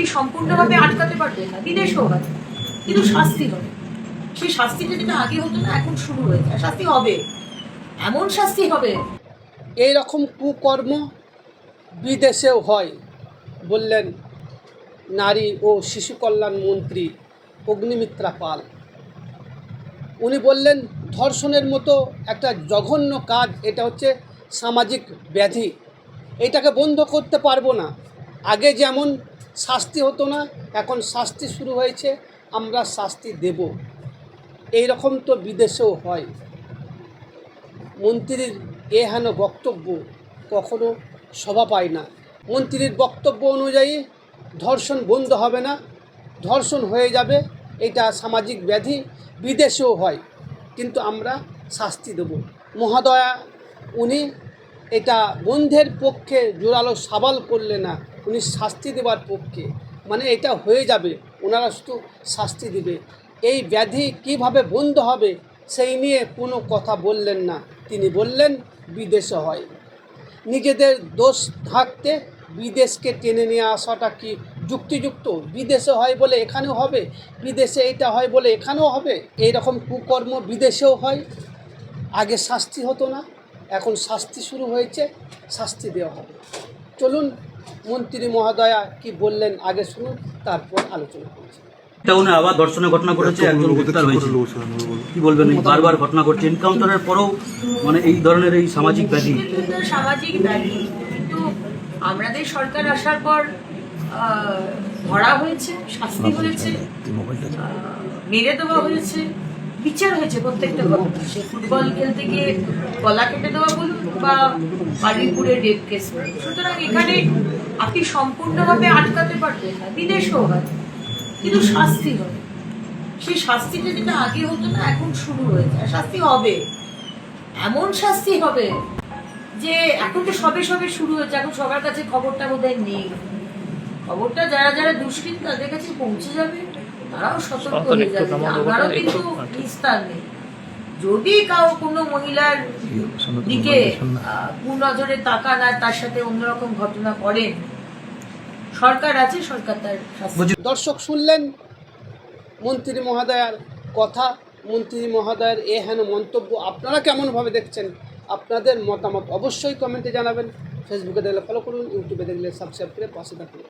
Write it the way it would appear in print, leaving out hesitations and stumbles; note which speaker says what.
Speaker 1: আপনি সম্পূর্ণভাবে আটকাতে পারবেন না, বিদেশেও হয়, কিন্তু শাস্তি হবে। সেই শাস্তিটা যেটা আগে হতো না, এখন শুরু হয়েছে, শাস্তি হবে, এমন শাস্তি হবে।
Speaker 2: এই রকম কুকর্ম বিদেশেও হয় বললেন নারী ও শিশু কল্যাণ মন্ত্রী অগ্নিমিত্রা পাল। উনি বললেন ধর্ষণের মতো একটা জঘন্য কাজ, এটা হচ্ছে সামাজিক ব্যাধি, এটাকে বন্ধ করতে পারবো না। আগে যেমন শাস্তি হতো না, এখন শাস্তি শুরু হয়েছে, আমরা শাস্তি দেব। এই রকম তো বিদেশেও হয়। মন্ত্রীর এহেন বক্তব্য কখনো শোভা পায় না। মন্ত্রীর বক্তব্য অনুযায়ী ধর্ষণ বন্ধ হবে না, ধর্ষণ হয়ে যাবে, এটা সামাজিক ব্যাধি, বিদেশেও হয়, কিন্তু আমরা শাস্তি দেব। মহোদয়া উনি এটা বন্ধের পক্ষে জোরালো সওয়াল করলে না, উনি শাস্তি দেওয়ার পক্ষে, মানে এটা হয়ে যাবে, ওনারা শুধু শাস্তি দেবে। এই ব্যাধি কিভাবে বন্ধ হবে সেই নিয়ে কোনো কথা বললেন না। তিনি বললেন বিদেশে হয়। নিজেদের দোষ ঢাকতে বিদেশকে টেনে নিয়ে আসাটা কি যুক্তিযুক্ত? বিদেশে হয় বলে এখানেও হবে, বিদেশে এটা হয় বলে এখানেও হবে। এই রকম কুকর্ম বিদেশেও হয়। আগে শাস্তি হতো না, এখন শাস্তি শুরু হয়েছে, শাস্তি দেওয়া হবে। চলুন মন্ত্রী মহোদয়া কি বললেন আগে শুনুন, তারপর আলোচনা করছি।
Speaker 3: টাউনে আবার ধর্ষণের ঘটনা ঘটেছে, একজন গ্রেপ্তার হয়েছে। কি বলবেন, এই বারবার ঘটনা ঘটছে, এনকাউন্টারের পরেও মানে এই ধরনের এই সামাজিক ব্যাধি?
Speaker 1: সামাজিক ব্যাধি কিন্তু আমাদের সরকার আসার পর ধরা হয়েছে, শাস্তি হয়েছে, মেরে দেওয়া হয়েছে, বিচার হয়েছে প্রত্যেকটা ঘটনা। সে ফুটবল খেলতে গিয়ে গলা কেটে দেওয়া বলুন বা বারুইপুরে রেপ কেস। সুতরাং এখানে আপনি সম্পূর্ণভাবে আটকাতে পারবেন না, বিদেশেও হয়, কিন্তু শাস্তি হবে। সেই শাস্তিটা যেটা আগে হতো না, এখন শুরু হয়েছে, শাস্তি হবে, এমন শাস্তি হবে যে এখন তো সবে সবে শুরু হয়েছে, এখন সবার কাছে খবরটা বোধহয় নেই। খবরটা যারা যারা দুষ্কৃত তাদের কাছে পৌঁছে যাবে, তারাও সতর্ক হয়ে যাবে। আমারও কিন্তু নিস্তার নেই। যদি কোনো মহিলার দিকে কুনজরে তাকান আর তার সাথে অন্যরকম ঘটনা করেন, সরকার আছে, সরকার তার শাস্তি।
Speaker 2: দর্শক শুনলেন মন্ত্রী মহোদয়ার কথা, মন্ত্রী মহোদয়ের এহেন মন্তব্য আপনারা কেমনভাবে দেখছেন? আপনাদের মতামত অবশ্যই কমেন্টে জানাবেন। ফেসবুকে দেখলে ফলো করুন, ইউটিউবে দেখলে সাবস্ক্রাইব করে পাশে থাকুন।